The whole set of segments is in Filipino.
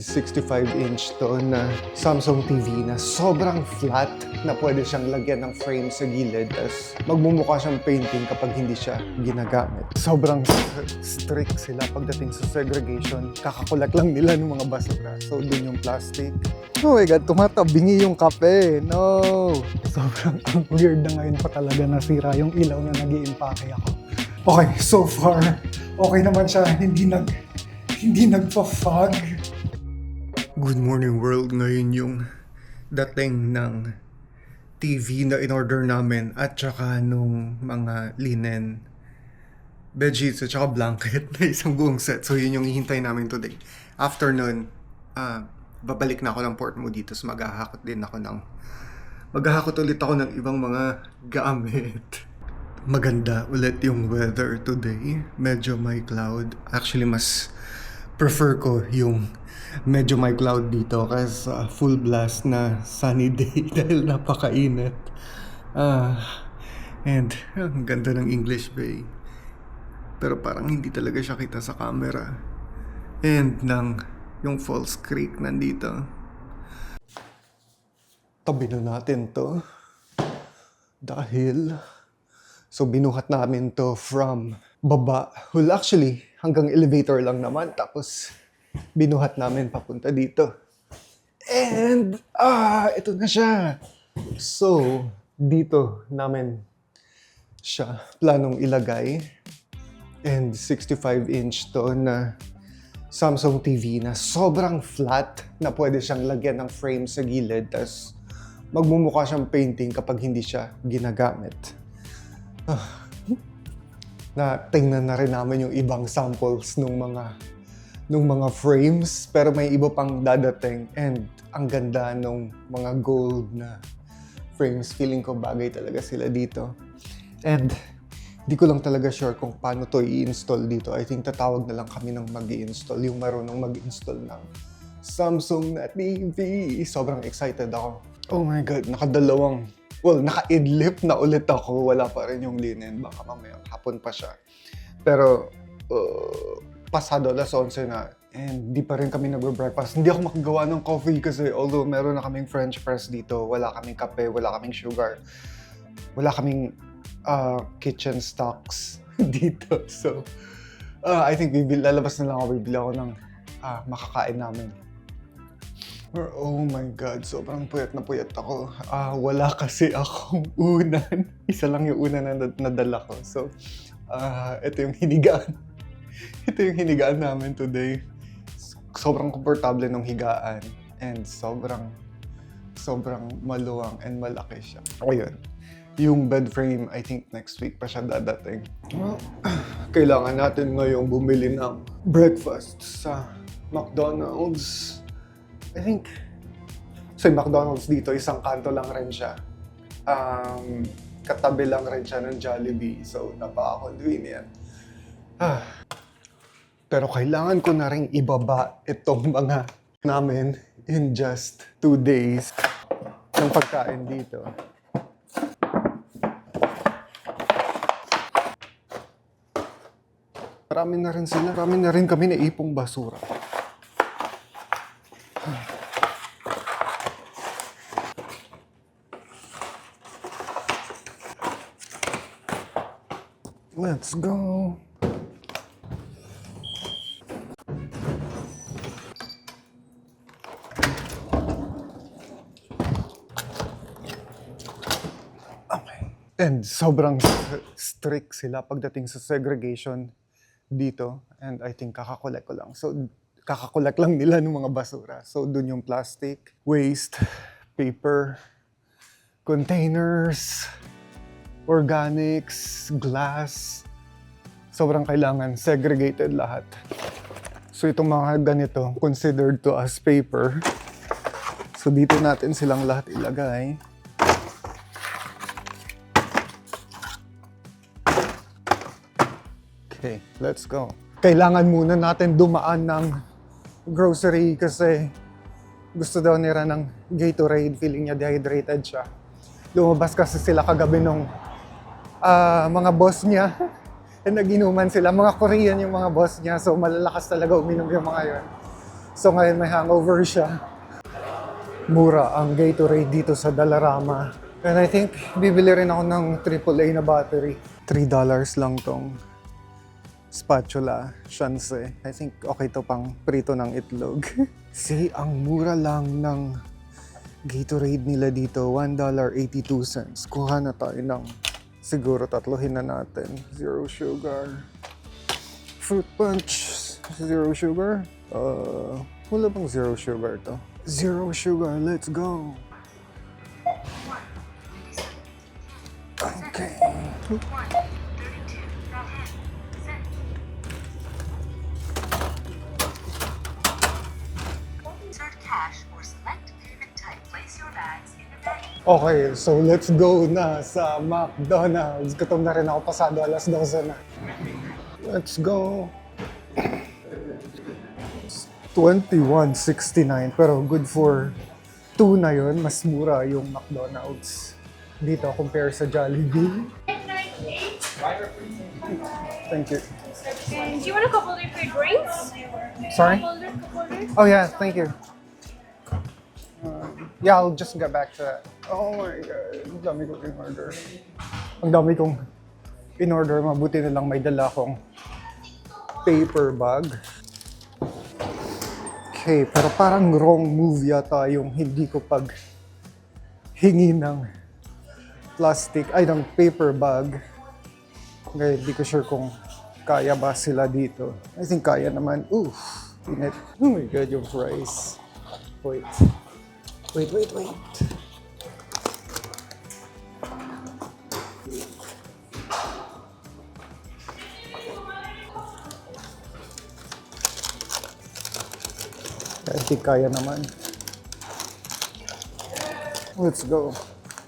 65-inch to na Samsung TV na sobrang flat na pwede siyang lagyan ng frame sa gilid tas magmumukha siyang painting kapag hindi siya ginagamit. Sobrang strict sila pagdating sa segregation. Kakakulak lang nila ng mga basura. So dun yung plastic. Oh my God, tumatabingi yung kape. No! Sobrang weird na ngayon pa talaga nasira yung ilaw na nag-i-impake ako. Okay, so far, okay naman siya. Hindi nagpa-fog. Good morning world, ngayon yung dating ng TV na in-order namin at saka nung mga linen, bedsheets at saka blanket na isang buong set. So yun yung hihintay namin today. After nun, babalik na ako ng port mo dito. So maghahakot ulit ako ng ibang mga gamit. Maganda ulit yung weather today. Medyo may cloud. Actually, mas prefer ko yung medyo may cloud dito kasi full blast na sunny day dahil napakainit. And ang ganda ng English Bay. Pero parang hindi talaga siya kita sa camera. And yung Falls Creek nandito. Tabi na natin to. Dahil so binuhat namin to from baba. Well, actually, hanggang elevator lang naman. Tapos binuhat namin papunta dito. And, ito na siya. So, dito namin siya planong ilagay. And 65-inch to na Samsung TV na sobrang flat na pwede siyang lagyan ng frame sa gilid. Tas magmumukha siyang painting kapag hindi siya ginagamit. Na tingnan na rin namin yung ibang samples nung mga frames, pero may iba pang dadating and ang ganda nung mga gold na frames. Feeling ko bagay talaga sila dito. And di ko lang talaga sure kung paano to i-install dito. I think tatawag na lang kami ng mag-i-install, yung marunong mag-install ng Samsung na TV. Sobrang excited ako. Oh my God, naka-idlip na ulit ako. Wala pa rin yung linen. Baka mamaya hapon pa siya. Pero, pasado alas 11 na and di pa rin kami nagbe-breakfast. Hindi ako makagawa ng coffee kasi although meron na kaming French press dito, wala kaming kape, wala kaming sugar, wala kaming kitchen stocks dito. So, I think lalabas na lang ako, bibili ako ng makakain namin. Oh my God, sobrang puyat na puyat ako. Wala kasi akong unan. Isa lang yung unan na nadala ko. So, ito yung hinigaan. Ito yung hinigaan namin today. Sobrang komportable ng higaan and sobrang maluwang and malaki siya. Ayun. Yung bed frame, I think next week pa siya dadating. Well, kailangan natin ngayong bumili ng breakfast sa McDonald's. I think sa McDonald's dito, isang kanto lang rin siya. Katabi lang rin siya ng Jollibee. So, napaka-convenient. Pero kailangan ko na rin ibaba itong mga namin in just 2 days ng pagkain dito. Marami na rin sila. Marami na rin kami naipong basura. Let's go. And sobrang strict sila pagdating sa segregation dito. And I think kakakolek ko lang. So, kakakolek lang nila ng mga basura. So, dun yung plastic, waste, paper, containers, organics, glass. Sobrang kailangan segregated lahat. So, itong mga ganito, considered to as paper. So, dito natin silang lahat ilagay. Okay, let's go. Kailangan muna natin dumaan ng grocery kasi gusto daw nila ng Gatorade. Feeling niya dehydrated siya. Lumabas kasi sila kagabi nung mga boss niya. Nag-inuman sila. Mga Korean yung mga boss niya. So malalakas talaga uminom yung mga yun. So ngayon may hangover siya. Mura ang Gatorade dito sa Dollarama. And I think bibili rin ako ng AAA na battery. $3 lang tong spatula, shanse. I think okay to pang prito ng itlog. See, ang mura lang ng Gatorade nila dito, $1.82. Kuha na tayo ng siguro tatlohin na natin. Zero sugar. Fruit punch, zero sugar. Wala bang zero sugar to? Zero sugar, let's go. Okay. Insert cash or select payment type. Place your bags in the bag. Okay, so let's go na sa McDonald's. Gutom na rin ako, pasado alas 12 na. Let's go. $21.69 pero good for 2 na yun. Mas mura yung McDonald's dito compare sa Jollibee. Thank you. And do you want a couple of your drinks? Sorry? Couple of Oh yeah, thank you. Yeah, I'll just get back to that. Oh my God, ang dami kong in-order. Ang dami kong in-order. Mabuti na lang may dala akong paper bag. Okay, pero parang wrong move yata yung hindi ko pag hingi ng plastic, ay ng paper bag. Okay, hindi ko sure kung kaya ba sila dito. I think kaya naman. Oof, init. Oh my God, yung fries. Wait. I think kaya naman. Let's go.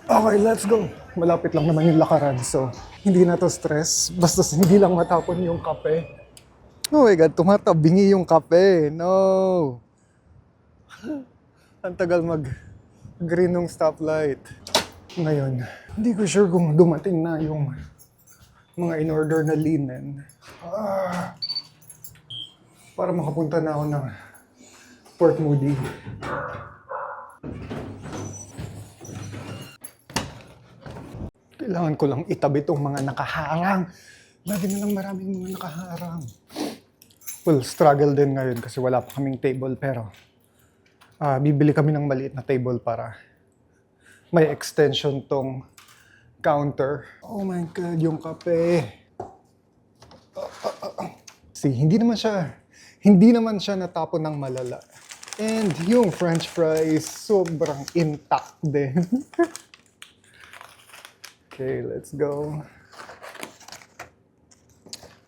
Okay, let's go. Malapit lang naman yung lakaran, so hindi na to stress. Basta hindi lang matapon yung kape. Oh my God, tumatabingi yung kape. No! Ang tagal mag-green ng stoplight. Ngayon, hindi ko sure kung dumating na yung mga in-order na linen. Para makapunta na ako ng Port Moody. Kailangan ko lang itabi itong mga nakaharang. Lagi na lang maraming mga nakaharang. Well, struggle din ngayon kasi wala pa kaming table pero bibili kami ng maliit na table para may extension tong counter. Oh my God, yung kape. See, hindi naman siya natapon ng malala. And yung french fries, sobrang intact din. Okay, let's go.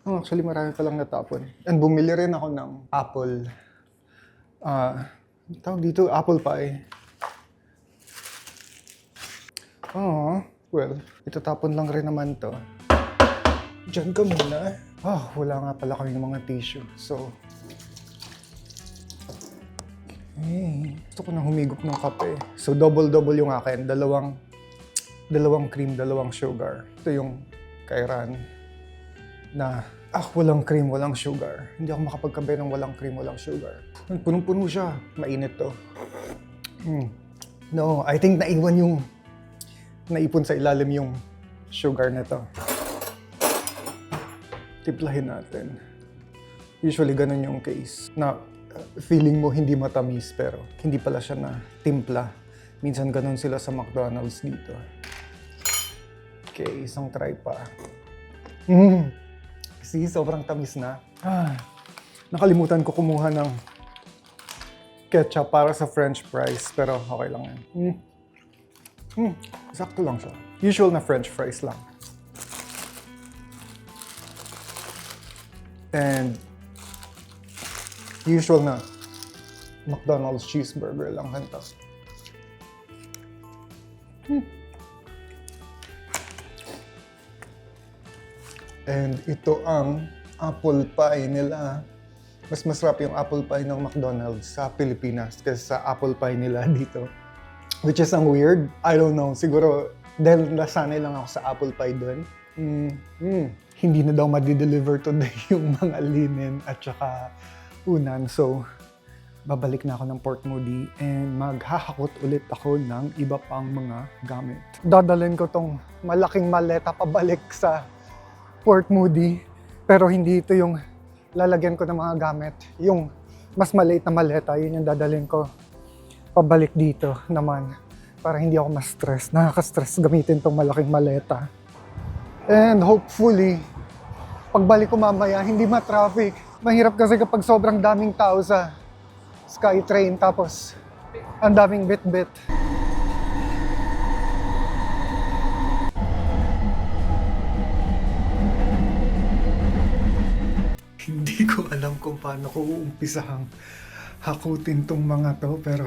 Oh, actually, marami palang natapon. And bumili rin ako ng apple. Tawag dito, apple pie. Oh, well, itatapon lang rin naman to. Diyan ka muna. Wala nga pala kaming mga tissue. So, okay. Gusto ko na humigop ng kape. So, double-double yung akin. Dalawang cream, dalawang sugar. Ito yung kay Ran na, walang cream, walang sugar. Hindi ako makapagkape ng walang cream, walang sugar. Punong-puno siya. Mainit to. No, I think naipon sa ilalim yung sugar nito. Tiplahin natin. Usually, ganun yung case. Na feeling mo hindi matamis, pero hindi pala siya na timpla. Minsan ganun sila sa McDonald's dito. Okay, isang try pa. See, sobrang tamis na. Nakalimutan ko kumuha ng ketchup para sa french fries, pero okay lang yan. Sakto lang siya. Usual na french fries lang. And usual na McDonald's cheeseburger lang hanta. And ito ang apple pie nila. Mas masarap yung apple pie ng McDonald's sa Pilipinas kaysa sa apple pie nila dito. Which is ang weird. I don't know. Siguro dahil nasanay lang ako sa apple pie doon. Hindi na daw ma-deliver today yung mga linen at saka unan. So, babalik na ako ng Port Moody and maghahakot ulit ako ng iba pang mga gamit. Dadalhin ko tong malaking maleta pabalik sa Port Moody, pero hindi ito yung lalagyan ko ng mga gamit. Yung mas maliit na maleta, yun yung dadalhin ko pabalik dito naman para hindi ako ma-stress. Nakaka-stress gamitin tong malaking maleta. And hopefully, pagbalik ko mamaya, hindi ma-traffic. Mahirap kasi kapag sobrang daming tao sa SkyTrain tapos ang daming bit-bit. Hindi ko alam kung paano ko uumpisahang hakutin tong mga to, pero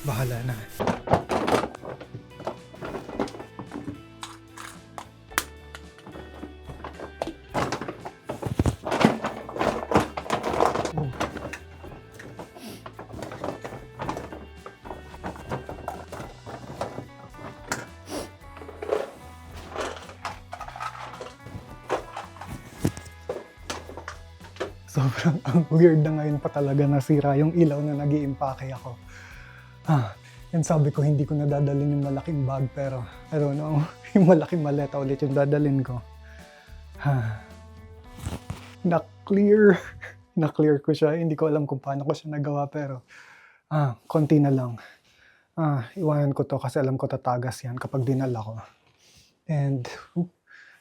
bahala na. Sobrang ang weird na ngayon pa talaga nasira yung ilaw na nag-iimpake ako. And sabi ko hindi ko nadadalhin yung malaking bag, pero I don't know, yung malaking maleta ulit yung dadalhin ko. Na-clear. Na-clear ko siya. Hindi ko alam kung paano ko siya nagawa, pero konti na lang. Iwanan ko to kasi alam ko tatagas yan kapag dinala ko. And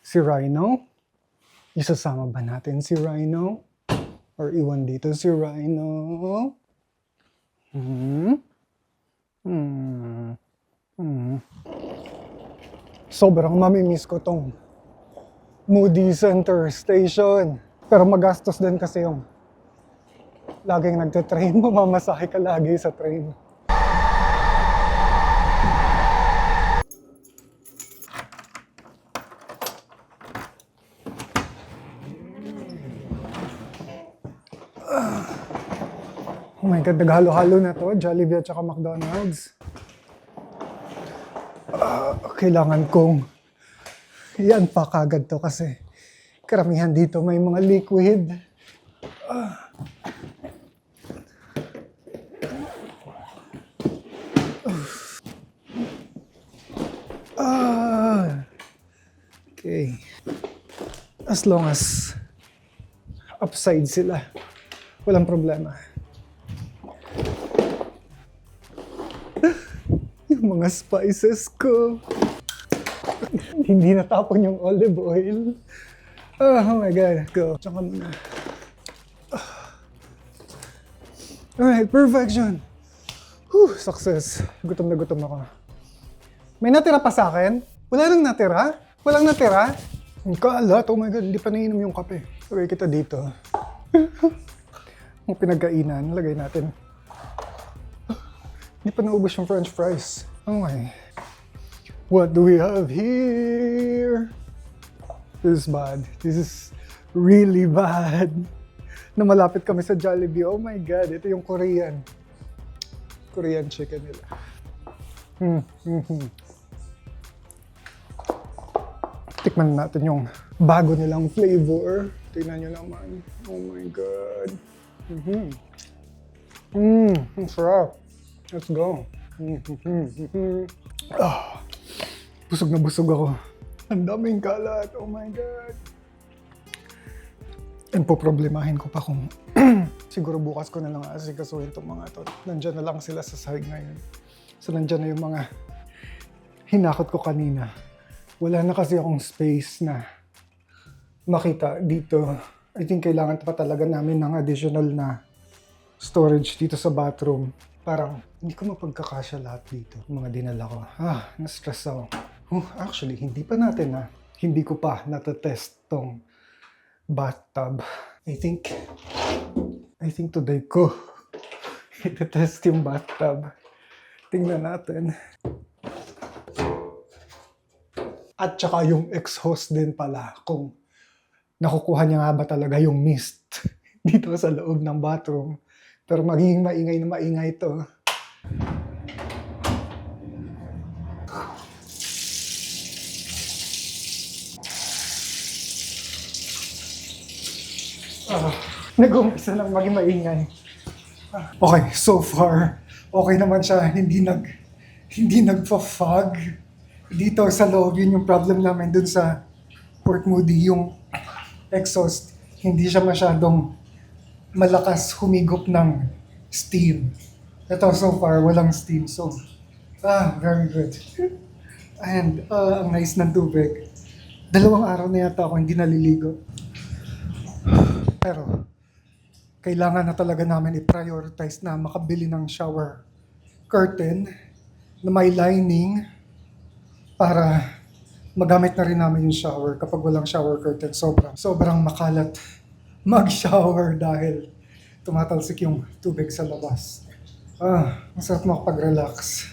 si Rhino, isasama ba natin si Rhino? Or iwan dito si Rhino? Sobrang mamimiss ko tong Moody Center Station. Pero magastos din kasi yung laging nagte-train, mamamasahe ka lagi sa train. Oh my God, naghalo-halo na to. Jollibee at saka McDonald's. Kailangan kong i-unpack agad to kasi karamihan dito may mga liquid. Okay. As long as upside sila, walang problema. Yung mga spices ko. Hindi natapon yung olive oil. Oh my God. Go. Tsaka muna. Alright, perfection. Success. Gutom na gutom ako. May natira pa sa akin? Wala nang natira? Walang natira? Ang kalat. Oh my God, hindi pa nainom yung kape. Lagay kita dito. Ang pinagkainan, lagay natin. Hindi pa naubos yung french fries. Okay. What do we have here? This is bad. This is really bad. Na malapit kami sa Jollibee. Oh my God, ito yung Korean. Korean chicken nila. Tikman natin yung bago nilang flavor. Tingnan nyo naman. Oh my God. Ang sarap. Let's go. Busog na busog ako. Ang daming kalat. Oh my God. And poproblemahin ko pa kung siguro bukas ko na lang asikasuhin itong mga to. Nandyan na lang sila sa sahig ngayon. So nandyan na yung mga hinakot ko kanina. Wala na kasi akong space na makita dito. I think kailangan pa talaga namin ng additional na storage dito sa bathroom. Parang hindi ko mapagkakasya lahat dito. Mga dinala ko. Na-stress ako. Actually, hindi pa natin hindi ko pa natatest tong bathtub. I think today ko itetest yung bathtub. Tingnan natin. At saka yung exhaust din pala, kung nakukuha niya nga ba talaga yung mist dito sa loob ng bathroom. Pero magiging maingay na maingay ito. Nag-umpisa lang maging maingay. Okay, so far, okay naman siya. Hindi nagpa-fog. Dito sa loob, yun yung problem namin dun sa Port Moody, yung exhaust. Hindi siya masyadong malakas humigop ng steam. Ito so far, walang steam. So, very good. And ang nice ng tubig. 2 araw na yata ako hindi naliligo. Pero, kailangan na talaga namin i-prioritize na makabili ng shower curtain na may lining para magamit na rin namin yung shower. Kapag walang shower curtain, sobrang makalat mag-shower dahil tumatalsik yung tubig sa labas. Masarap makapag-relax.